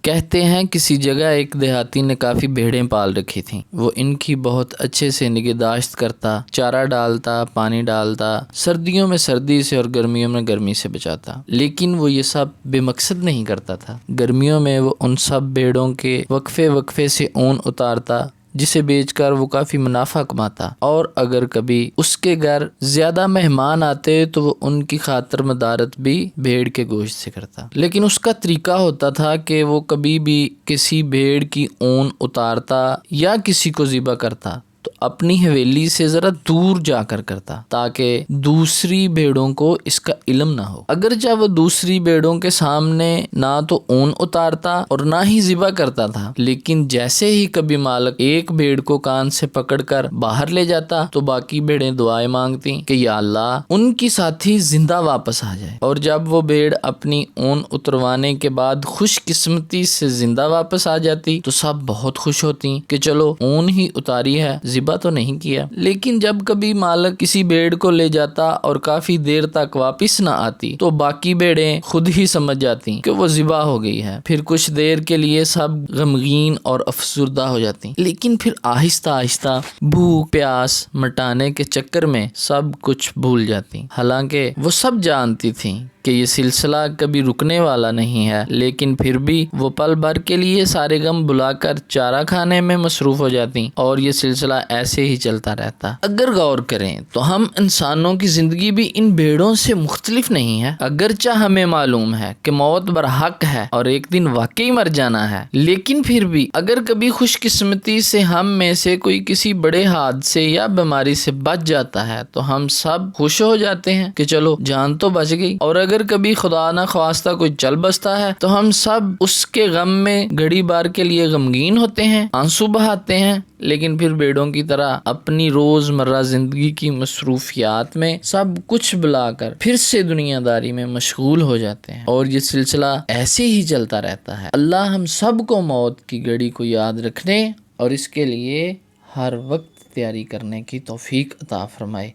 کہتے ہیں کسی جگہ ایک دیہاتی نے کافی بھیڑیں پال رکھی تھیں۔ وہ ان کی بہت اچھے سے نگہداشت کرتا، چارہ ڈالتا، پانی ڈالتا، سردیوں میں سردی سے اور گرمیوں میں گرمی سے بچاتا۔ لیکن وہ یہ سب بے مقصد نہیں کرتا تھا۔ گرمیوں میں وہ ان سب بھیڑوں کے وقفے سے اون اتارتا، جسے بیچ کر وہ کافی منافع کماتا، اور اگر کبھی اس کے گھر زیادہ مہمان آتے تو وہ ان کی خاطر مدارت بھی بھیڑ کے گوشت سے کرتا۔ لیکن اس کا طریقہ ہوتا تھا کہ وہ کبھی بھی کسی بھیڑ کی اون اتارتا یا کسی کو ذبح کرتا تو اپنی حویلی سے ذرا دور جا کر کرتا، تاکہ دوسری بھیڑوں کو اس کا علم نہ ہو۔ اگرچہ وہ دوسری بھیڑوں کے سامنے نہ تو اون اتارتا اور نہ ہی ذبح کرتا تھا، لیکن جیسے ہی کبھی مالک ایک بھیڑ کو کان سے پکڑ کر باہر لے جاتا تو باقی بھیڑیں دعائیں مانگتی کہ یا اللہ ان کی ساتھی زندہ واپس آ جائے۔ اور جب وہ بھیڑ اپنی اون اتروانے کے بعد خوش قسمتی سے زندہ واپس آ جاتی تو سب بہت خوش ہوتی کہ چلو اون ہی اتاری ہے، ذبح تو نہیں کیا۔ لیکن جب کبھی مالک کسی بھیڑ کو لے جاتا اور کافی دیر تک واپس نہ آتی تو باقی بھیڑیں خود ہی سمجھ جاتی کہ وہ ذبح ہو گئی ہے۔ پھر کچھ دیر کے لیے سب غمگین اور افسردہ ہو جاتی، لیکن پھر آہستہ آہستہ بھوک پیاس مٹانے کے چکر میں سب کچھ بھول جاتی۔ حالانکہ وہ سب جانتی تھیں کہ یہ سلسلہ کبھی رکنے والا نہیں ہے، لیکن پھر بھی وہ پل بھر کے لیے سارے غم بلا کر چارہ کھانے میں مصروف ہو جاتی اور یہ سلسلہ ایسے ہی چلتا رہتا۔ اگر غور کریں تو ہم انسانوں کی زندگی بھی ان بھیڑوں سے مختلف نہیں ہے۔ اگرچہ ہمیں معلوم ہے کہ موت برحق ہے اور ایک دن واقعی مر جانا ہے، لیکن پھر بھی اگر کبھی خوش قسمتی سے ہم میں سے کوئی کسی بڑے حادثے یا بیماری سے بچ جاتا ہے تو ہم سب خوش ہو جاتے ہیں کہ چلو جان تو بچ گئی، اور اگر کبھی خدا نہ خواستہ کوئی چل بستا ہے تو ہم سب اس کے غم میں گھڑی بار کے لیے غمگین ہوتے ہیں، آنسو بہاتے ہیں۔ لیکن پھر بھیڑوں کی طرح اپنی روز مرہ زندگی کی مصروفیات میں سب کچھ بلا کر پھر سے دنیا داری میں مشغول ہو جاتے ہیں، اور یہ سلسلہ ایسے ہی چلتا رہتا ہے۔ اللہ ہم سب کو موت کی گھڑی کو یاد رکھنے اور اس کے لیے ہر وقت تیاری کرنے کی توفیق عطا فرمائے،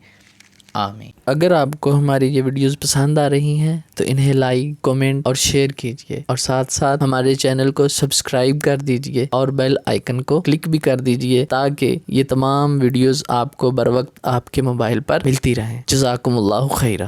آمین۔ اگر آپ کو ہماری یہ ویڈیوز پسند آ رہی ہیں تو انہیں لائک، کمنٹ اور شیئر کیجیے، اور ساتھ ساتھ ہمارے چینل کو سبسکرائب کر دیجیے اور بیل آئیکن کو کلک بھی کر دیجیے تاکہ یہ تمام ویڈیوز آپ کو بر وقت آپ کے موبائل پر ملتی رہیں۔ جزاکم اللہ خیرہ۔